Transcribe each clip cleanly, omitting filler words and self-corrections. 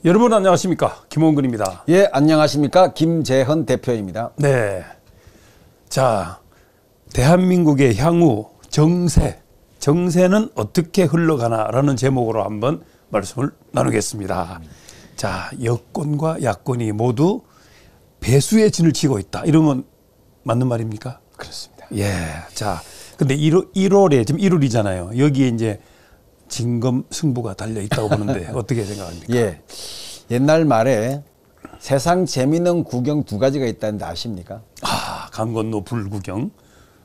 여러분 안녕하십니까, 김원근입니다. 예, 안녕하십니까, 김재헌 대표입니다. 네, 자, 대한민국의 향후 정세는 어떻게 흘러가나라는 제목으로 한번 말씀을 나누겠습니다. 자, 여권과 야권이 모두 배수의 진을 치고 있다, 이러면 맞는 말입니까? 그렇습니다. 예, 자, 근데 1월에 지금 1월이잖아요. 여기에 이제 진검 승부가 달려 있다고 보는데 어떻게 생각합니까? 예, 옛날 말에 세상 재미있는 구경 두 가지가 있다는데 아십니까? 아, 강 건너 불구경.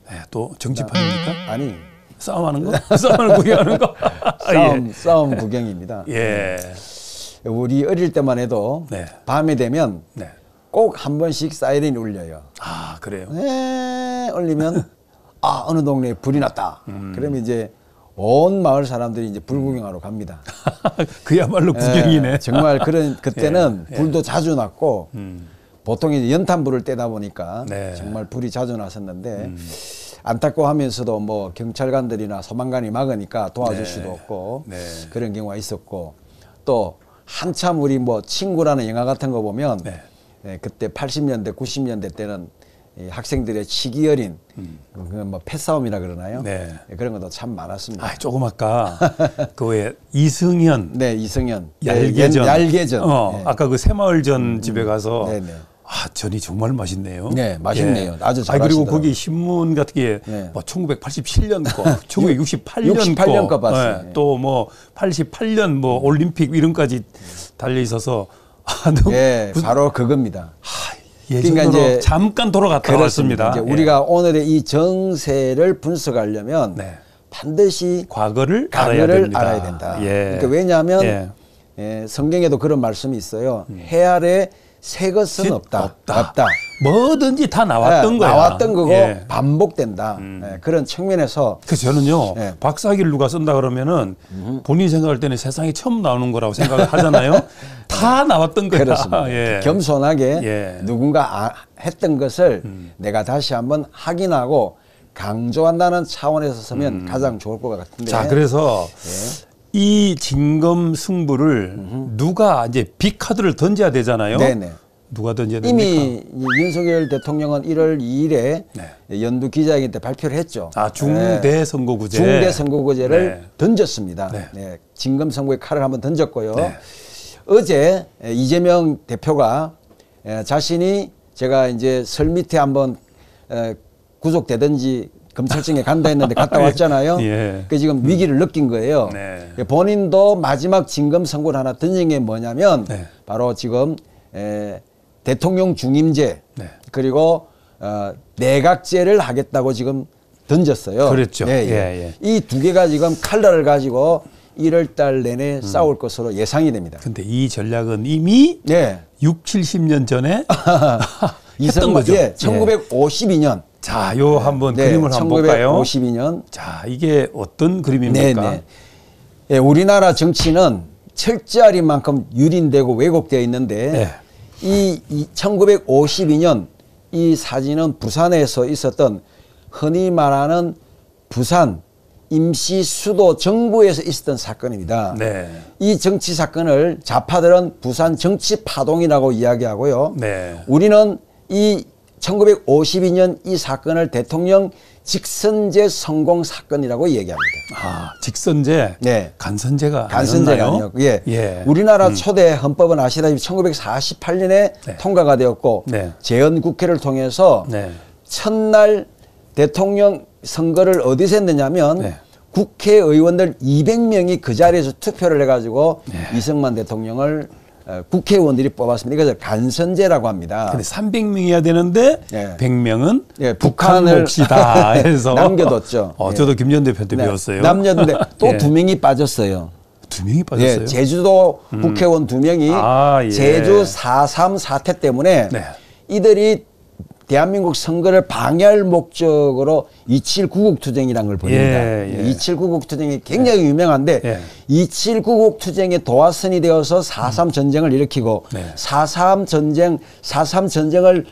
네, 또 정치판입니까? 아니, 싸움하는 거? 싸움을 구경하는 거? 싸움 구경입니다. 예. 우리 어릴 때만 해도 네. 밤에 되면 네. 꼭 한 번씩 사이렌이 울려요. 아, 그래요? 네, 울리면 어느 동네에 불이 났다. 그러면 이제 온 마을 사람들이 이제 불 구경하러 갑니다. 그야말로 구경이네. 예, 정말 그때는 예, 불도 자주 났고 보통 이제 연탄불을 떼다 보니까 네. 정말 불이 자주 났었는데 안타까워하면서도 뭐 경찰관들이나 소방관이 막으니까 도와줄 네. 수도 없고 네. 그런 경우가 있었고, 또 한참 우리 뭐 친구라는 영화 같은 거 보면 네. 예, 그때 80년대 90년대 때는 이 학생들의 치기 어린 뭐 패싸움이라 그러나요? 네. 예, 그런 것도 참 많았습니다. 아, 조금 아까 그 왜 이승현 네, 이승현 얄개전. 얄개전. 네. 네. 아까 그 새마을전 집에 가서 네네. 아, 전이 정말 맛있네요. 네, 맛있네요. 예. 아주 그리고 잘하시더라고요. 거기 신문 같은 게 네. 뭐 1987년 거, 1968년 68년 거 봤어요. 예. 또 뭐 88년 뭐 올림픽 이름까지 달려 있어서 아, 너무 예, 바로 그겁니다. 예전으로 그러니까 이제 잠깐 돌아갔다 왔습니다. 이제 예. 우리가 오늘의 이 정세를 분석하려면 네. 반드시 과거를 알아야 알아야 된다. 예. 그러니까 왜냐하면 예. 예, 성경에도 그런 말씀이 있어요. 해 아래 새 것은 없다. 뭐든지 다 나왔던 예, 거야. 나왔던 거고 예. 반복된다. 예, 그런 측면에서 그래서 저는요, 예. 박사학위를 누가 쓴다 그러면은 본인이 생각할 때는 세상에 처음 나오는 거라고 생각을 하잖아요. 다 나왔던 거야. 그렇습니다. 예. 겸손하게 예. 누군가 했던 것을 내가 다시 한번 확인하고 강조한다는 차원에서 서면 가장 좋을 것 같은데. 자, 그래서 예. 이 진검 승부를 누가 이제 빅카드를 던져야 되잖아요. 네네. 누가 던져야 됩니까? 이미 윤석열 대통령은 1월 2일에 네. 연두 기자회견 때 발표를 했죠. 아, 중대선거구제. 중대선거구제를 네. 던졌습니다. 네. 네. 진검승부의 칼을 한번 던졌고요. 네. 어제 이재명 대표가 자신이 제가 이제 설 밑에 한번 구속되든지 검찰청에 간다 했는데 갔다 왔잖아요. 예. 그 지금 위기를 느낀 거예요. 네. 본인도 마지막 진검승부를 하나 던진 게 뭐냐면 네. 바로 지금 대통령 중임제 네. 그리고 내각제를 하겠다고 지금 던졌어요. 그랬죠. 예, 예. 예, 예. 이 두 개가 지금 칼날을 가지고 1월 달 내내 싸울 것으로 예상이 됩니다. 근데 이 전략은 이미 네. 6, 70년 전에 했던 거죠. 예, 1952년. 자, 요 한번 네, 그림을 한번 볼까요? 1952년. 자, 이게 어떤 그림입니까? 네네. 예, 우리나라 정치는 철저할 만큼 유린되고 왜곡되어 있는데 네. 이 1952년 이 사진은 부산에서 있었던 흔히 말하는 부산 임시 수도 정부에서 있었던 사건입니다. 네. 이 정치 사건을 좌파들은 부산 정치 파동이라고 이야기하고요. 네. 우리는 이 1952년 이 사건을 대통령 직선제 성공 사건이라고 얘기합니다. 아, 직선제, 네. 간선제가 간선제가 아니었나요? 아니었고, 예. 예. 우리나라 초대 헌법은 아시다시피 1948년에 네. 통과가 되었고, 네. 재헌국회를 통해서 네. 첫날 대통령 선거를 어디서 했느냐면 네. 국회의원들 200명이 그 자리에서 투표를 해가지고 네. 이승만 대통령을 국회의원들이 뽑았습니다. 이것을 간선제라고 합니다. 근데 300명이야 되는데 예. 100명은 예, 북한 북한을 몫이다 해서 남겨뒀죠. 예. 저도 김 전 대표 때 네. 배웠어요. 남겼는데 또 예. 2명이 빠졌어요. 2명이 빠졌어요. 예, 제주도 국회의원 2명이 아, 예. 제주 4.3 사태 때문에 네. 이들이 대한민국 선거를 방해할 목적으로 2.7 구국투쟁이라는 걸 벌입니다. 예, 예. 2.7 구국투쟁이 굉장히 유명한데 예. 2.7 구국투쟁에 도화선이 되어서 4.3 전쟁을 일으키고 네. 4.3 전쟁을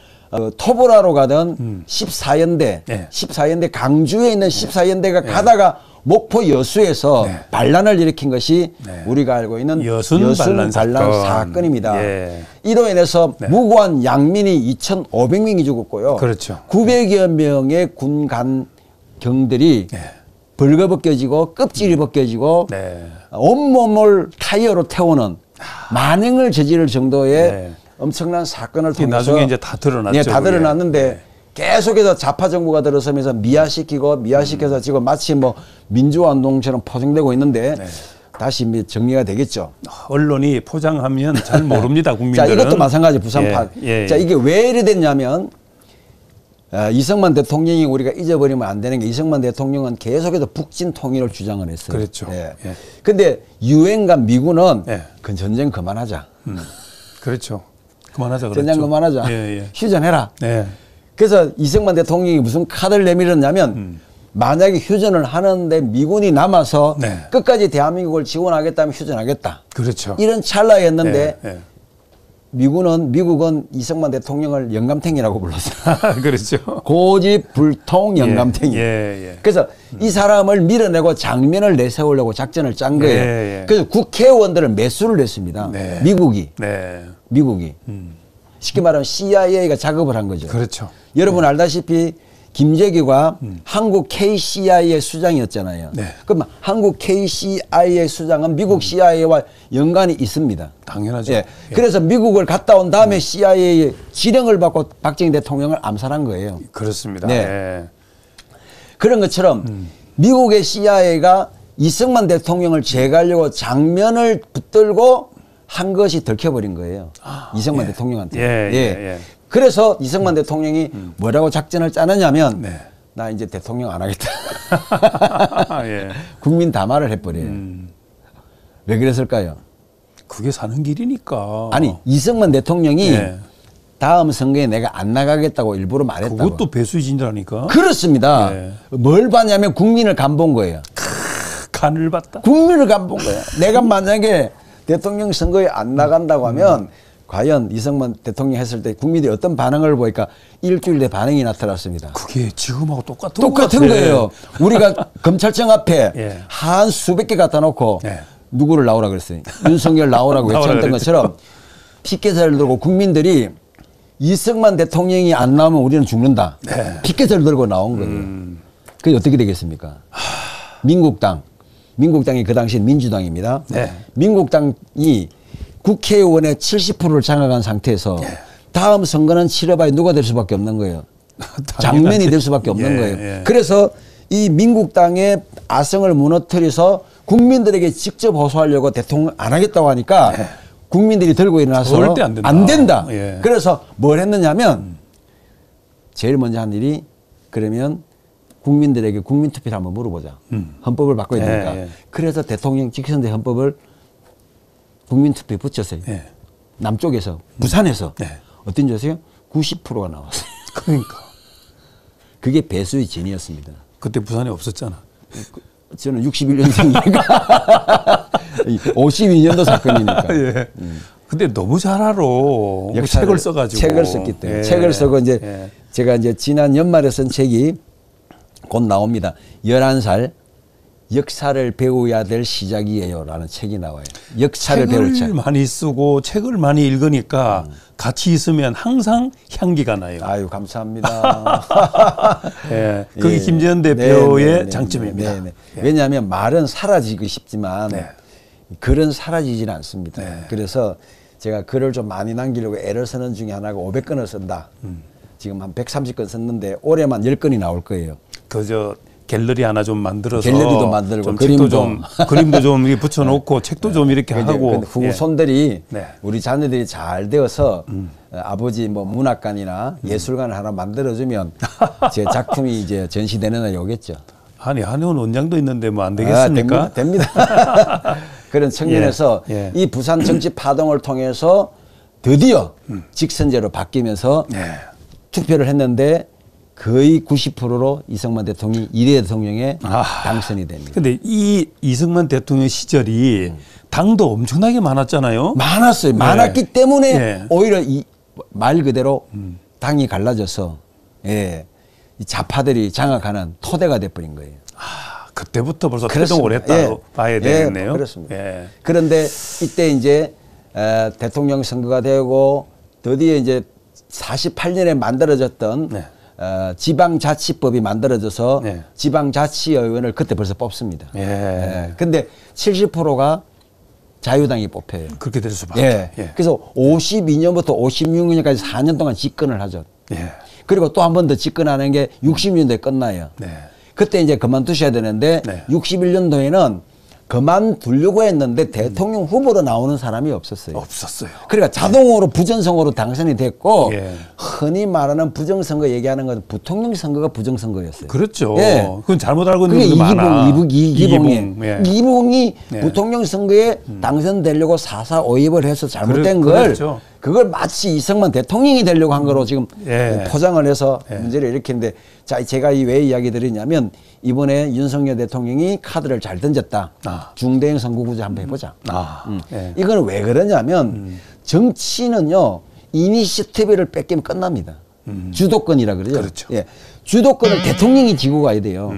토벌하러 가던 14연대, 네. 14연대 강주에 있는 14연대가 가다가 목포 여수에서 네. 반란을 일으킨 것이 네. 우리가 알고 있는 여순 반란 사건입니다. 예. 이로 인해서 네. 무고한 양민이 2,500명이 죽었고요. 그렇죠. 900여 명의 군간 경들이 네. 벌거벗겨지고 껍질이 벗겨지고 네. 온몸을 타이어로 태우는 만행을 저지를 정도의 네. 엄청난 사건을 이게 통해서 나중에 이제 다 드러났죠. 네, 다 그게. 드러났는데 네. 계속해서 좌파 정부가 들어서면서 미화시켜서 지금 마치 뭐 민주화운동처럼 포장되고 있는데 네. 다시 정리가 되겠죠. 언론이 포장하면 잘 모릅니다. 자, 국민들은. 이것도 마찬가지 부산파. 예, 예. 자, 이게 왜 이래 됐냐면 이승만 대통령이 우리가 잊어버리면 안 되는 게 이승만 대통령은 계속해서 북진 통일을 주장을 했어요. 그렇죠. 예. 예. 근데 유엔과 미군은 예. 그 전쟁 그만하자. 그렇죠. 그만하자 그랬죠. 전쟁 그만하자. 예, 예. 휴전해라. 네. 그래서 이승만 대통령이 무슨 카드를 내밀었냐면 만약에 휴전을 하는데 미군이 남아서 네. 끝까지 대한민국을 지원하겠다면 휴전하겠다. 그렇죠. 이런 찰나였는데 예, 예. 미국은 이승만 대통령을 영감탱이라고 불렀어요. 그렇죠. 고집불통 영감탱이. 예, 예. 그래서 이 사람을 밀어내고 장면을 내세우려고 작전을 짠 거예요. 예, 예. 그래서 국회의원들을 매수를 했습니다. 네. 미국이. 네. 쉽게 말하면 CIA가 작업을 한 거죠. 그렇죠. 여러분 알다시피 김재규가 한국 KCIA 수장이었잖아요. 네. 그럼 한국 KCIA 수장은 미국 CIA와 연관이 있습니다. 당연하죠. 예. 예. 그래서 미국을 갔다 온 다음에 CIA의 지령을 받고 박정희 대통령을 암살한 거예요. 그렇습니다. 네. 예. 그런 것처럼 미국의 CIA가 이승만 대통령을 제거하려고 장면을 붙들고 한 것이 들켜버린 거예요. 이승만 대통령한테. 예, 예. 그래서 이승만 대통령이 뭐라고 작전을 짜느냐면 네. 나 이제 대통령 안 하겠다. 예. 국민 담화를 해버려요. 왜 그랬을까요? 그게 사는 길이니까. 아니 이승만 대통령이 예. 다음 선거에 내가 안 나가겠다고 일부러 말했다고. 그것도 배수진이라니까. 그렇습니다. 예. 뭘 봤냐면 국민을 간본 거예요. 간을 봤다. 국민을 간본 거예요. 내가 만약에 대통령 선거에 안 나간다고 하면 과연 이승만 대통령 했을 때 국민들이 어떤 반응을 보니까 일주일 내 반응이 나타났습니다. 그게 지금하고 똑같은 똑같은 것 같아. 거예요. 우리가 검찰청 앞에 예. 한 수백 개 갖다 놓고 예. 누구를 나오라 그랬어요. 윤석열 나오라고 나오라 외쳤던 그랬죠. 것처럼 피켓을 들고 국민들이 이승만 대통령이 안 나오면 우리는 죽는다. 네. 피켓을 들고 나온 거예요. 그게 어떻게 되겠습니까? 민국당이 그 당시 민주당입니다. 네. 민국당이 국회의원의 70%를 장악한 상태에서 다음 선거는 치러봐야 누가 될 수밖에 없는 거예요. 장면이 될 수밖에 없는 예, 거예요. 예. 그래서 이 민국당의 아성을 무너뜨려서 국민들에게 직접 호소하려고 대통령 안 하겠다고 하니까 국민들이 들고 일어나서 절대 안 된다. 안 된다. 예. 그래서 뭘 했느냐면 제일 먼저 한 일이 그러면 국민들에게 국민투표를 한번 물어보자. 헌법을 바꿔야 되니까. 예. 그래서 대통령 직선제 헌법을 국민투표에 붙였어요. 예. 남쪽에서 부산에서 네. 어떤지 아세요? 90%가 나왔어요. 그러니까. 그게 배수의 진이었습니다. 그때 부산에 없었잖아. 저는 61년생이니까 52년도 사건이니까. 예. 근데 너무 잘 알아. 역사를- 책을 써가지고. 책을 썼기 때문에 예. 책을 쓰고 이제 예. 제가 이제 지난 연말에 쓴 책이 곧 나옵니다. 11살 역사를 배워야 될 시작이에요라는 책이 나와요. 역사를 배울 책. 책을 많이 쓰고 책을 많이 읽으니까 같이 있으면 항상 향기가 나요. 아유 감사합니다. 예. 그게 예. 김재현 대표의 장점입니다. 예. 왜냐하면 말은 사라지기 쉽지만 네. 글은 사라지지는 않습니다. 네. 그래서 제가 글을 좀 많이 남기려고 애를 쓰는 중에 하나가 500건을 쓴다. 지금 한 130건 썼는데 올해만 10건이 나올 거예요. 그저 갤러리 하나 좀 만들어서 갤러리도 만들고 좀 그림도. 책도 좀 그림도 좀 이렇게 붙여놓고 책도 좀 이렇게 하고 근데 후손들이 네. 우리 자녀들이 잘 되어서 아버지 뭐 문학관이나 예술관을 하나 만들어주면 제 작품이 이제 전시되는 날이 오겠죠. 아니 한의원 원장도 있는데 뭐 안 되겠습니까? 됩니다. 그런 측면에서 예. 이 부산 정치 파동을 통해서 드디어 직선제로 바뀌면서 네. 투표를 했는데 거의 90%로 이승만 대통령이 1회 대통령에 당선이 됩니다. 근데 이 이승만 대통령 시절이 당도 엄청나게 많았잖아요. 많았어요. 네. 많았기 때문에 네. 오히려 이 말 그대로 당이 갈라져서 이 좌파들이 장악하는 토대가 돼버린 거예요. 그때 그때부터 벌써 그렇습니다. 태동을 했다고 예. 봐야 예, 되겠네요. 그렇습니다. 예. 그런데 이때 이제 대통령 선거가 되고 드디어 이제 48년에 만들어졌던 네. 지방자치법이 만들어져서 네. 지방자치의원을 그때 벌써 뽑습니다. 예. 근데 70%가 자유당이 뽑혀요. 그렇게 될 수밖에. 예. 예. 그래서 52년부터 56년까지 4년 동안 집권을 하죠. 예. 그리고 또 한 번 더 집권하는 게 60년도에 끝나요. 네. 그때 이제 그만두셔야 되는데 네. 61년도에는 그만두려고 했는데 대통령 후보로 나오는 사람이 없었어요. 없었어요. 그러니까 자동으로 부정선거로 당선이 됐고 예. 흔히 말하는 부정선거 얘기하는 건 부통령 선거가 부정선거였어요. 그렇죠. 예. 그건 잘못 알고 있는 그게 분들 많아. 이기봉이 예. 이기봉이 네. 부통령 선거에 당선되려고 사사오입을 해서 잘못된 걸 그렇죠. 그걸 마치 이승만 대통령이 되려고 한 거로 지금 예. 포장을 해서 예. 문제를 일으키는데 자 제가 이 왜 이야기 드리냐면 이번에 윤석열 대통령이 카드를 잘 던졌다. 아. 중대형 선거구제 한번 해보자. 예. 이거는 왜 그러냐면 정치는요 이니시티브를 뺏기면 끝납니다. 주도권이라 그러죠. 그렇죠. 예. 주도권을 대통령이 지고 가야 돼요.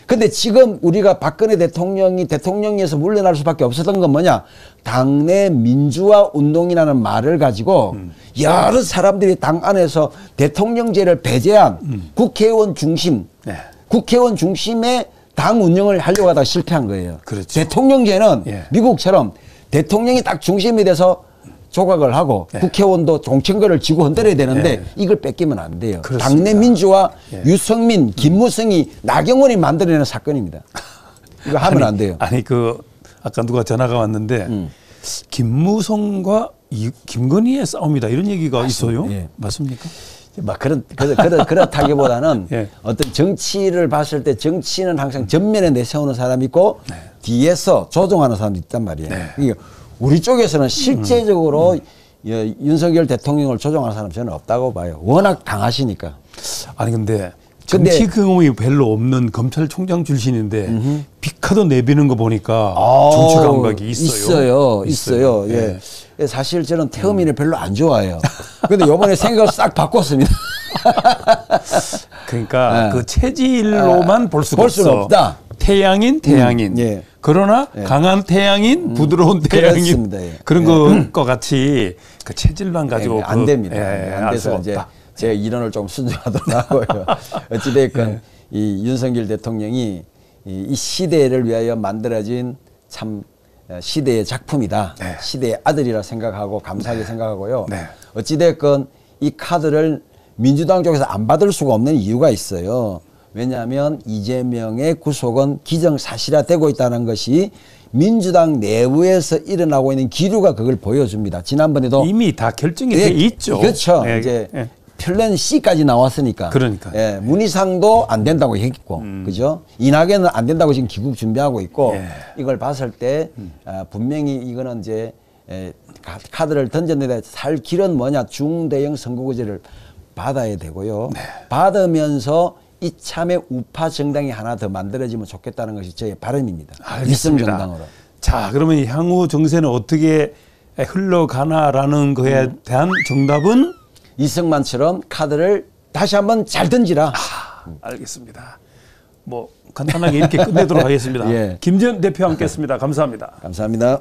근데 지금 우리가 박근혜 대통령이 대통령에서 물러날 수밖에 없었던 건 뭐냐? 당내 민주화 운동이라는 말을 가지고 여러 사람들이 당 안에서 대통령제를 배제한 국회의원 중심, 네. 국회의원 중심의 당 운영을 하려고 하다가 실패한 거예요. 그렇죠. 대통령제는 예. 미국처럼 대통령이 딱 중심이 돼서 조각을 하고 네. 국회의원도 정권거를 쥐고 흔들어야 되는데 네. 이걸 뺏기면 안 돼요. 그렇습니다. 당내 민주화 예. 유성민, 김무성이 나경원이 만들어내는 사건입니다. 이거 하면 안 돼요. 아니 그 아까 누가 전화가 왔는데 김무성과 김건희의 싸움이다 이런 얘기가 있어요. 예. 맞습니까? 막 그렇다기보다는 예. 어떤 정치를 봤을 때 정치는 항상 전면에 내세우는 사람이 있고 뒤에서 조종하는 사람이 있단 말이에요. 네. 이게 우리 쪽에서는 실제적으로 윤석열 대통령을 조종하는 사람 저는 없다고 봐요. 워낙 강하시니까. 아니 근데 정치 경험이 별로 없는 검찰총장 출신인데 빅카드 내비는 거 보니까 정치 감각이 있어요. 있어요. 예. 예. 사실 저는 태음인을 별로 안 좋아해요. 근데 이번에 생각을 싹 바꿨습니다. 그러니까 예. 그 체질로만 볼 수가 볼 수는 없어. 없다. 태양인. 예. 그러나 강한 태양인, 부드러운 태양인 그렇습니다. 예. 그런 것과 같이 그 체질만 가지고 안 됩니다. 알 그래서 수가 이제 없다. 제 이론을 좀 순종하도록 하고요. 어찌됐건 이 윤석열 대통령이 이 시대를 위하여 만들어진 참 시대의 작품이다. 네. 시대의 아들이라 생각하고 감사하게 생각하고요. 네. 어찌됐건 이 카드를 민주당 쪽에서 안 받을 수가 없는 이유가 있어요. 왜냐하면 이재명의 구속은 기정사실화되고 있다는 것이 민주당 내부에서 일어나고 있는 기류가 그걸 보여줍니다. 지난번에도 이미 다 결정이 돼 있죠. 그렇죠. 예, 이제 예. 플랜 C까지 나왔으니까. 그러니까. 예, 문희상도 안 된다고 했고, 그죠? 이낙연은 안 된다고 지금 귀국 준비하고 있고, 예. 이걸 봤을 때 분명히 이거는 이제 카드를 던졌는데 살 길은 뭐냐? 중대형 선거구제를 받아야 되고요. 네. 받으면서 이참에 우파 정당이 하나 더 만들어지면 좋겠다는 것이 저의 바람입니다. 알겠습니다. 정당으로. 자, 그러면 향후 정세는 어떻게 흘러가나라는 거에 대한 정답은 이승만처럼 카드를 다시 한번 잘 던지라. 알겠습니다. 뭐 간단하게 이렇게 끝내도록 하겠습니다. 예. 김재현 대표와 함께했습니다. 감사합니다. 감사합니다.